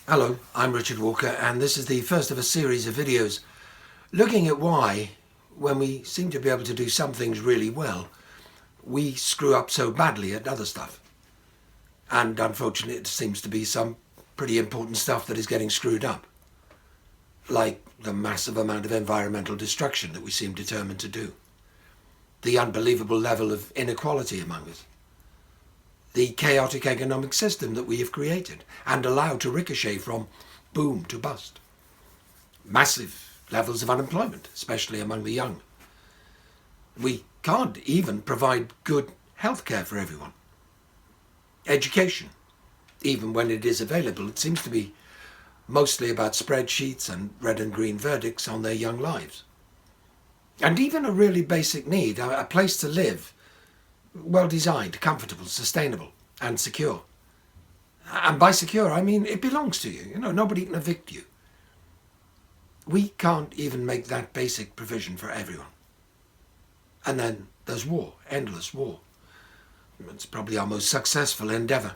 Hello, I'm Richard Walker, and this is the first of a series of videos looking at why, when we seem to be able to do some things really well, we screw up so badly at other stuff. And unfortunately, it seems to be some pretty important stuff that is getting screwed up, like the massive amount of environmental destruction that we seem determined to do, the unbelievable level of inequality among us, the chaotic economic system that we have created and allowed to ricochet from boom to bust. Massive levels of unemployment, especially among the young. We can't even provide good healthcare for everyone. Education, even when it is available, it seems to be mostly about spreadsheets and red and green verdicts on their young lives. And even a really basic need, a place to live, well designed, comfortable, sustainable and secure. And by secure, I mean it belongs to you. Nobody can evict you. We can't even make that basic provision for everyone. And then there's war, endless war. It's probably our most successful endeavour.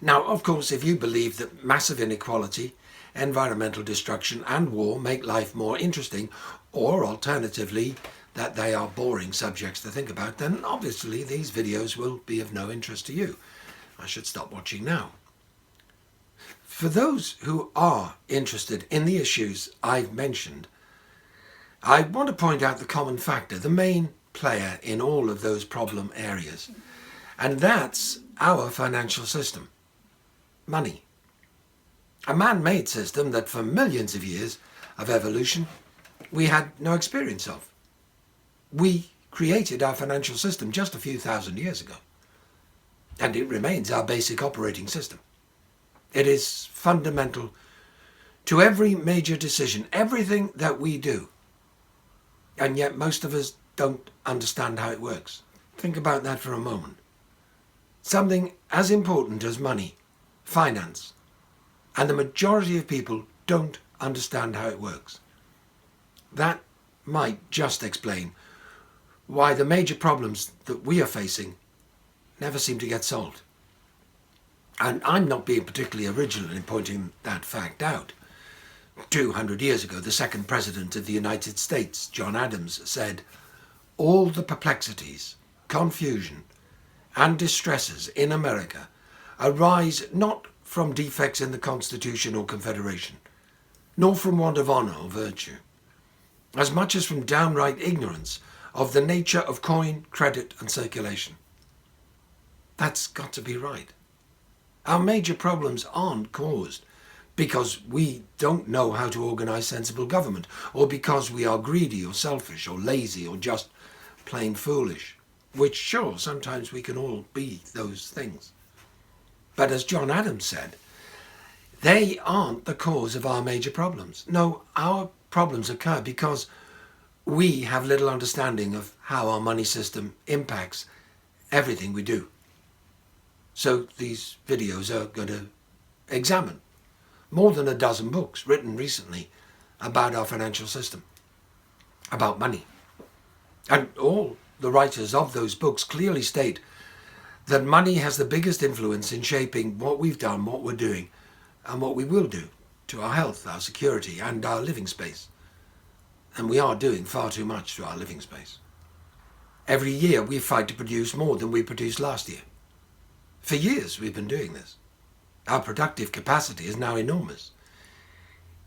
Now, of course, if you believe that massive inequality, environmental destruction and war make life more interesting, or alternatively, that they are boring subjects to think about, then obviously these videos will be of no interest to you. I should stop watching now. For those who are interested in the issues I've mentioned, I want to point out the common factor, the main player in all of those problem areas, and that's our financial system. Money. A man-made system that for millions of years of evolution we had no experience of. We created our financial system just a few thousand years ago, and it remains our basic operating system. It is fundamental to every major decision, everything that we do, and yet most of us don't understand how it works. Think about that for a moment. Something as important as money, finance, and the majority of people don't understand how it works. That might just explain why the major problems that we are facing never seem to get solved. And I'm not being particularly original in pointing that fact out. 200 years ago, the second president of the United States, John Adams, said, "All the perplexities, confusion, and distresses in America arise not from defects in the Constitution or Confederation, nor from want of honor or virtue, as much as from downright ignorance of the nature of coin, credit, and circulation." That's got to be right. Our major problems aren't caused because we don't know how to organize sensible government, or because we are greedy or selfish or lazy or just plain foolish, which sure, sometimes we can all be those things. But as John Adams said, they aren't the cause of our major problems. No, our problems occur because we have little understanding of how our money system impacts everything we do. So these videos are going to examine more than a dozen books written recently about our financial system, about money. And all the writers of those books clearly state that money has the biggest influence in shaping what we've done, what we're doing, and what we will do to our health, our security, and our living space. And we are doing far too much to our living space. Every year we fight to produce more than we produced last year. For years we've been doing this. Our productive capacity is now enormous.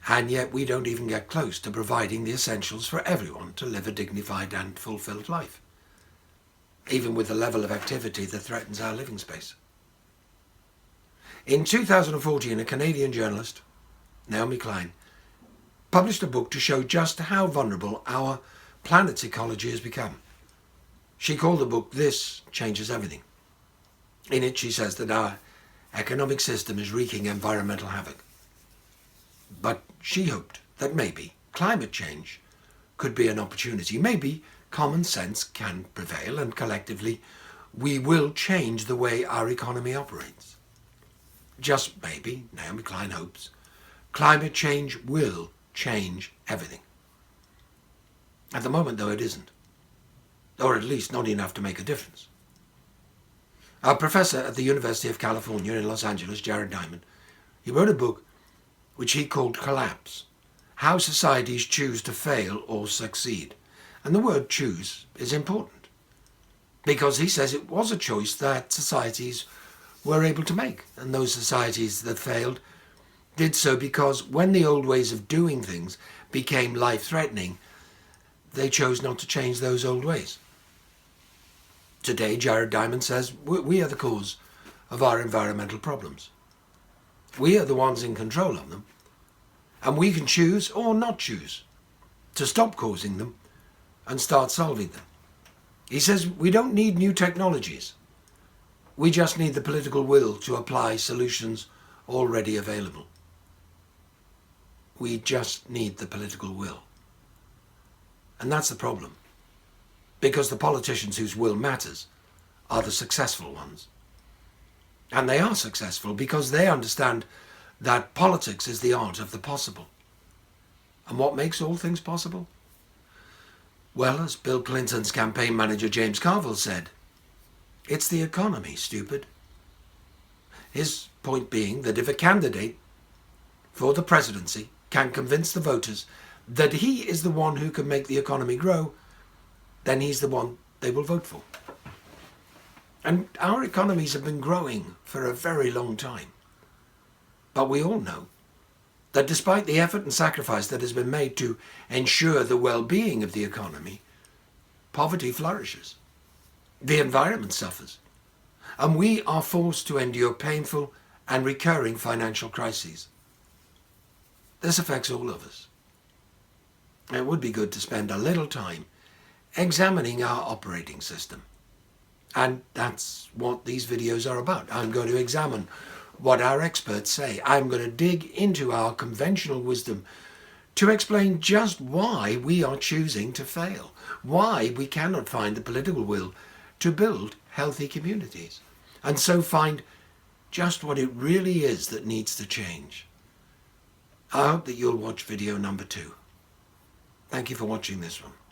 And yet we don't even get close to providing the essentials for everyone to live a dignified and fulfilled life, even with the level of activity that threatens our living space. In 2014, a Canadian journalist, Naomi Klein, published a book to show just how vulnerable our planet's ecology has become. She called the book "This Changes Everything." In it, she says that our economic system is wreaking environmental havoc. But she hoped that maybe climate change could be an opportunity. Maybe common sense can prevail and collectively we will change the way our economy operates. Just maybe, Naomi Klein hopes, climate change will change everything. At the moment, though, it isn't. Or at least not enough to make a difference. Our professor at the University of California in Los Angeles, Jared Diamond, He wrote a book which he called Collapse: How Societies Choose to Fail or Succeed. And the word choose is important, because he says it was a choice that societies were able to make. And those societies that failed did so because when the old ways of doing things became life-threatening, they chose not to change those old ways. Today, Jared Diamond says we are the cause of our environmental problems. We are the ones in control of them, and we can choose or not choose to stop causing them and start solving them. He says we don't need new technologies. We just need the political will to apply solutions already available. We just need the political will. And that's the problem, because the politicians whose will matters are the successful ones. And they are successful because they understand that politics is the art of the possible. And what makes all things possible? Well, as Bill Clinton's campaign manager James Carville said, it's the economy, stupid. His point being that if a candidate for the presidency can convince the voters that he is the one who can make the economy grow, then he's the one they will vote for. And our economies have been growing for a very long time. But we all know that despite the effort and sacrifice that has been made to ensure the well-being of the economy, poverty flourishes, the environment suffers, and we are forced to endure painful and recurring financial crises. This affects all of us. It would be good to spend a little time examining our operating system. And that's what these videos are about. I'm going to examine what our experts say. I'm going to dig into our conventional wisdom to explain just why we are choosing to fail, why we cannot find the political will to build healthy communities, and so find just what it really is that needs to change. I hope that you'll watch video number 2. Thank you for watching this one.